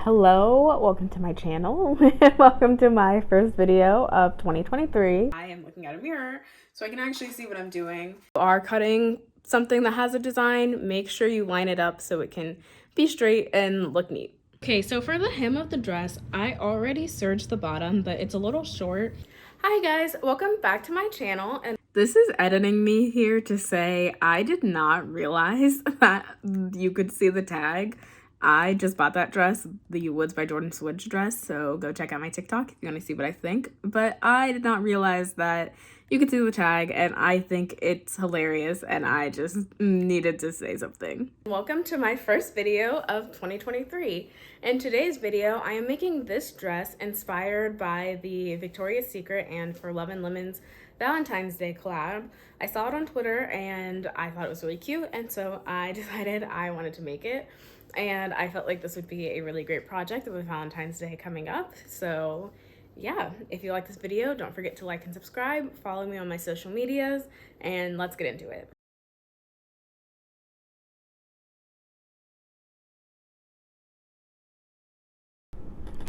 Hello, welcome to my channel. Welcome to my first video of 2023. I am looking at a mirror so I can actually see what I'm doing. If you are cutting something that has a design, make sure you line it up so it can be straight and look neat. Okay, so for the hem of the dress, I already serged the bottom, but it's a little short. Hi guys, welcome back to my channel. And this is editing me here to say I did not realize that you could see the tag. I just bought that dress, the Woods by Jordan Switch dress, so go check out my TikTok if you want to see what I think. But I did not realize that you could see the tag, and I think it's hilarious, and I just needed to say something. Welcome to my first video of 2023. In today's video, I am making this dress inspired by the Victoria's Secret and For Love and Lemon's Valentine's Day collab. I saw it on Twitter and I thought it was really cute, and so I decided I wanted to make it. And I felt like this would be a really great project with Valentine's Day coming up. So yeah, if you like this video, don't forget to like and subscribe, follow me on my social medias, and let's get into it.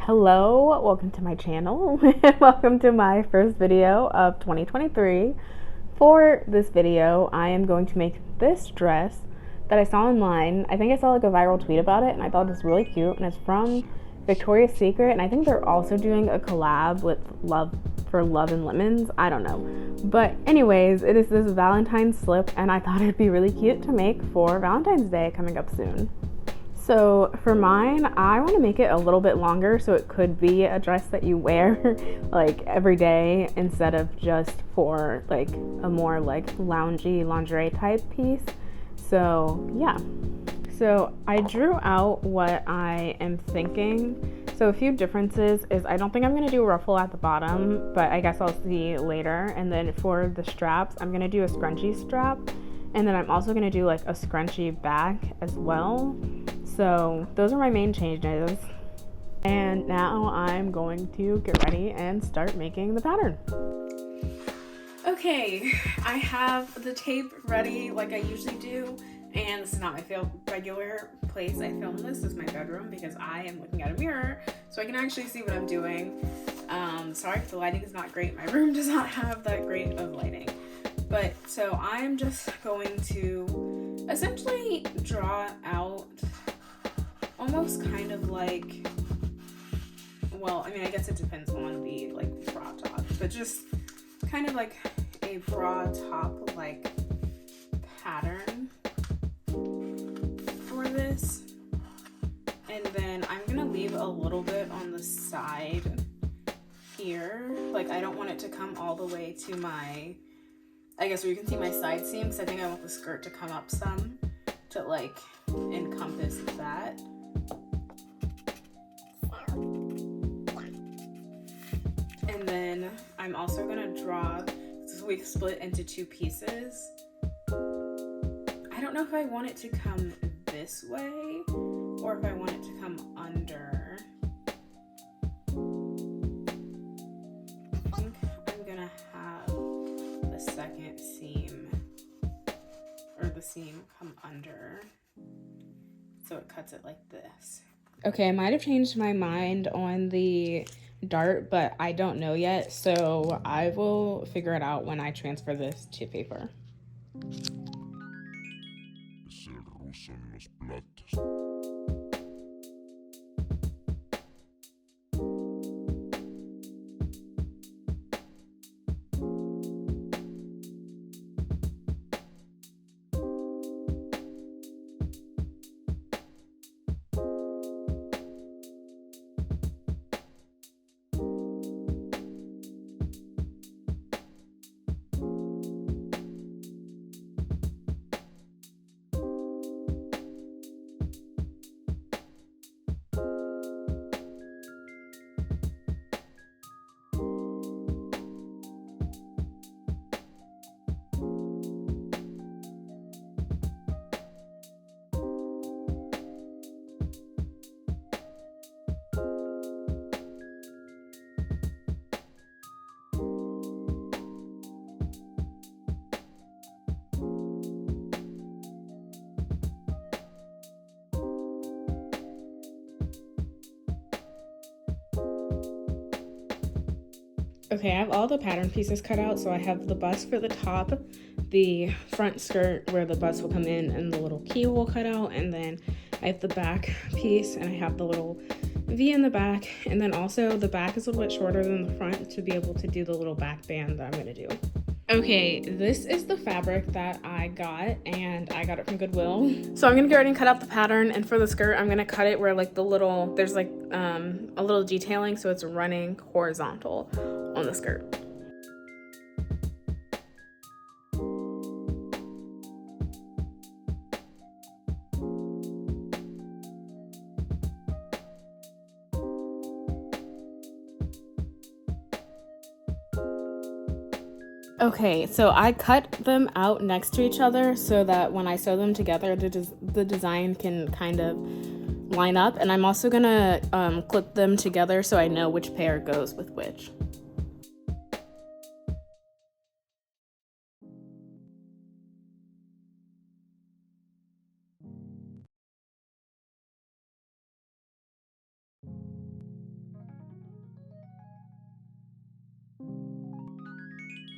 Hello, welcome to my channel. Welcome to my first video of 2023. For this video, I am going to make this dress that I saw online. I think I saw like a viral tweet about it and I thought it was really cute, and it's from Victoria's Secret, and I think they're also doing a collab with For Love and Lemons. I don't know. But anyways, it is this Valentine slip, and I thought it'd be really cute to make for Valentine's Day coming up soon. So for mine, I want to make it a little bit longer so it could be a dress that you wear like every day instead of just for like a more like loungy lingerie type piece. So yeah, so I drew out what I am thinking. So a few differences is I don't think I'm going to do a ruffle at the bottom, but I guess I'll see later. And then for the straps, I'm going to do a scrunchy strap. And then I'm also going to do like a scrunchy back as well. So those are my main changes. And now I'm going to get ready and start making the pattern. Okay, I have the tape ready like I usually do, and this is not my regular place I film this. This is my bedroom because I am looking at a mirror so I can actually see what I'm doing. Sorry if the lighting is not great. My room does not have that great of lighting. But so I'm just going to essentially draw out almost kind of like, well, I mean, I guess it depends on the like bra top, but just kind of like a bra top like pattern for this. And then I'm gonna leave a little bit on the side here. Like I don't want it to come all the way to my, I guess where you can see my side seam, because I think I want the skirt to come up some to like encompass that. And then I'm also gonna draw, so we split into two pieces. I don't know if I want it to come this way or if I want it to come under. I think I'm gonna have the second seam, or the seam come under, so it cuts it like this. Okay, I might have changed my mind on the dart, but I don't know yet, so I will figure it out when I transfer this to paper. Okay, I have all the pattern pieces cut out, so I have the bust for the top, the front skirt where the bust will come in and the little keyhole cut out, and then I have the back piece and I have the little V in the back, and then also the back is a little bit shorter than the front to be able to do the little back band that I'm gonna do. Okay, this is the fabric that I got, and I got it from Goodwill. So I'm gonna get ready and cut out the pattern, and for the skirt, I'm gonna cut it where like the little, there's like a little detailing, so it's running horizontal on the skirt. Okay, so I cut them out next to each other so that when I sew them together, the design can kind of line up. And I'm also gonna clip them together so I know which pair goes with which.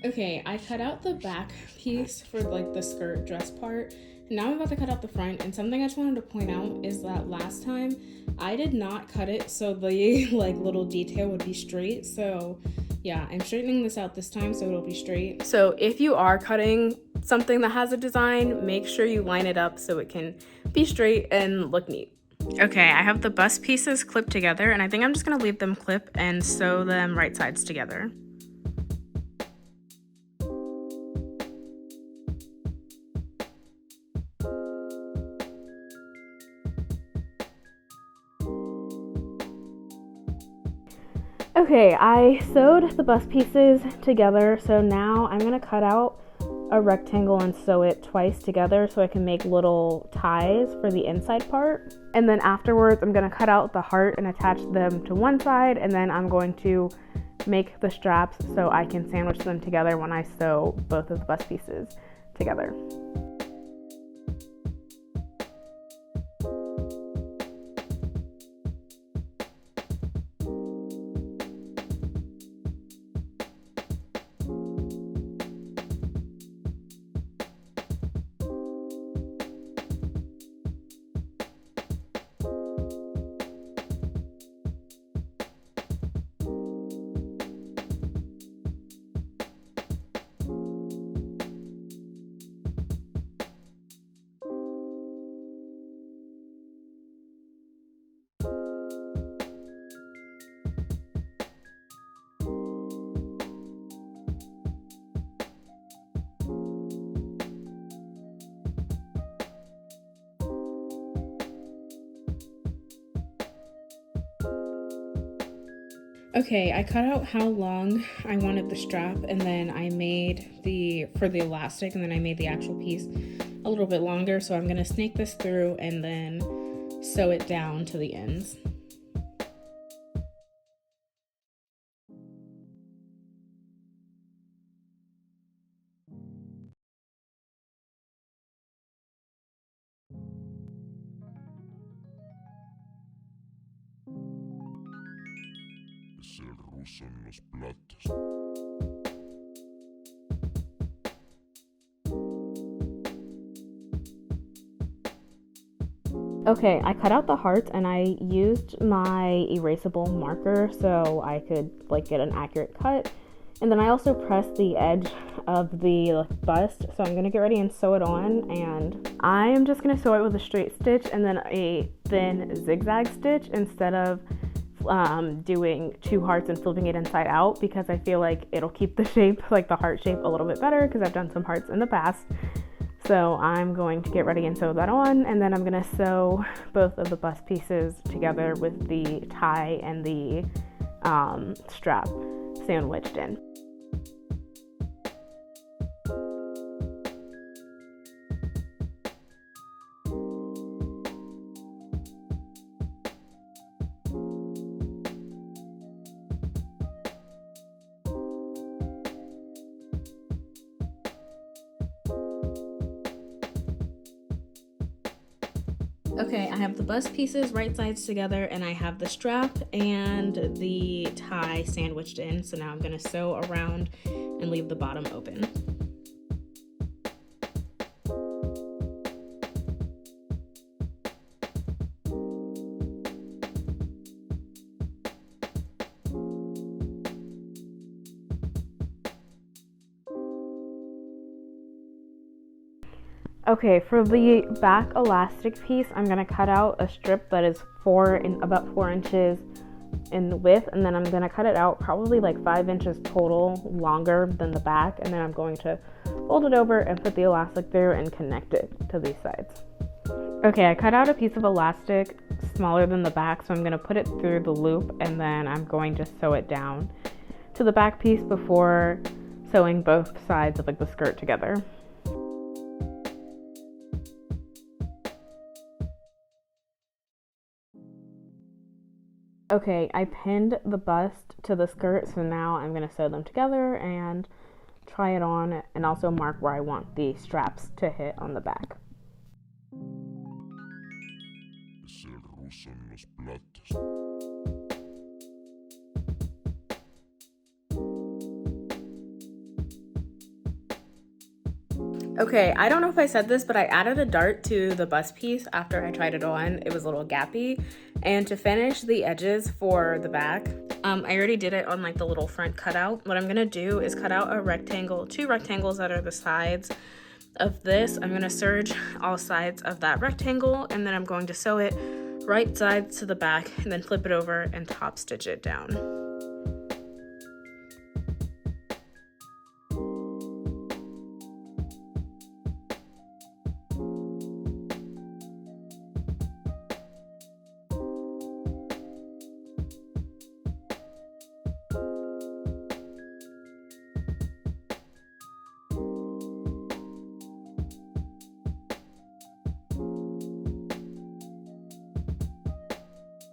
Okay, I cut out the back piece for like the skirt dress part. Now I'm about to cut out the front, and something I just wanted to point out is that last time I did not cut it so the like little detail would be straight. So yeah, I'm straightening this out this time so it'll be straight. So if you are cutting something that has a design, make sure you line it up so it can be straight and look neat. Okay, I have the bust pieces clipped together, and I think I'm just gonna leave them clip and sew them right sides together. Okay, I sewed the bust pieces together, so now I'm gonna cut out a rectangle and sew it twice together so I can make little ties for the inside part. And then afterwards, I'm gonna cut out the heart and attach them to one side, and then I'm going to make the straps so I can sandwich them together when I sew both of the bust pieces together. Okay, I cut out how long I wanted the strap, and then I made for the elastic, and then I made the actual piece a little bit longer. So I'm gonna snake this through and then sew it down to the ends. Es el ruso en los platos. Okay, I cut out the hearts and I used my erasable marker so I could like get an accurate cut. And then I also pressed the edge of the bust, so I'm gonna get ready and sew it on, and I'm just gonna sew it with a straight stitch and then a thin zigzag stitch instead of doing two hearts and flipping it inside out, because I feel like it'll keep the shape, like the heart shape, a little bit better because I've done some hearts in the past. So I'm going to get ready and sew that on, and then I'm gonna sew both of the bust pieces together with the tie and the strap sandwiched in. Okay, I have the bust pieces right sides together, and I have the strap and the tie sandwiched in. So now I'm gonna sew around and leave the bottom open. Okay, for the back elastic piece, I'm gonna cut out a strip that is about 4 inches in width, and then I'm gonna cut it out probably like 5 inches total longer than the back, and then I'm going to fold it over and put the elastic through and connect it to these sides. Okay, I cut out a piece of elastic smaller than the back, so I'm gonna put it through the loop, and then I'm going to sew it down to the back piece before sewing both sides of like the skirt together. Okay, I pinned the bust to the skirt, so now I'm going to sew them together and try it on, and also mark where I want the straps to hit on the back. Es el ruso en los platos. Okay, I don't know if I said this, but I added a dart to the bust piece after I tried it on. It was a little gappy. And to finish the edges for the back, I already did it on like the little front cutout. What I'm gonna do is cut out a rectangle, 2 rectangles that are the sides of this. I'm gonna serge all sides of that rectangle, and then I'm going to sew it right sides to the back and then flip it over and top stitch it down.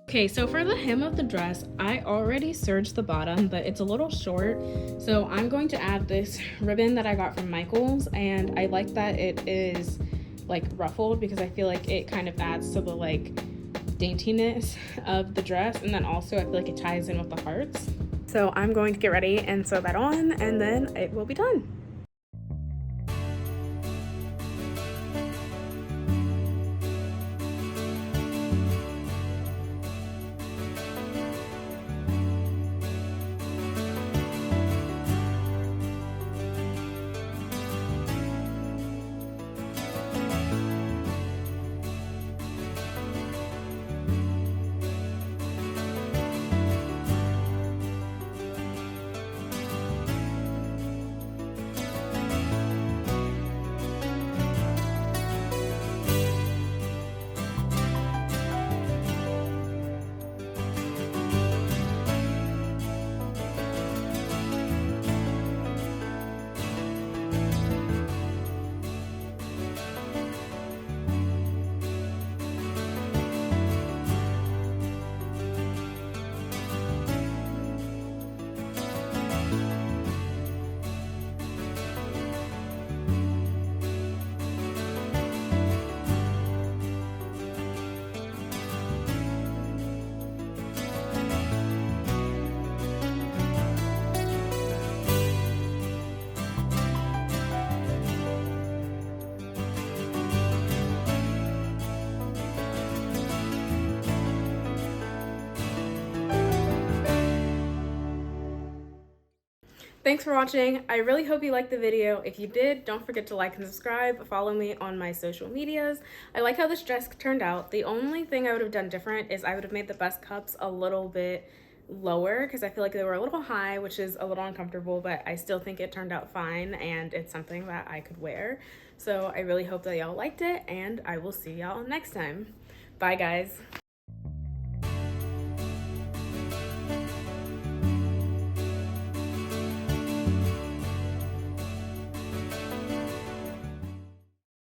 Okay, so for the hem of the dress, I already serged the bottom, but it's a little short. So I'm going to add this ribbon that I got from Michael's, and I like that it is like ruffled because I feel like it kind of adds to the like daintiness of the dress, and then also I feel like it ties in with the hearts. So I'm going to get ready and sew that on, and then it will be done. Thanks for watching. I really hope you liked the video. If you did, don't forget to like and subscribe. Follow me on my social medias. I like how this dress turned out. The only thing I would have done different is I would have made the bust cups a little bit lower because I feel like they were a little high, which is a little uncomfortable, but I still think it turned out fine and it's something that I could wear. So I really hope that y'all liked it, and I will see y'all next time. Bye guys.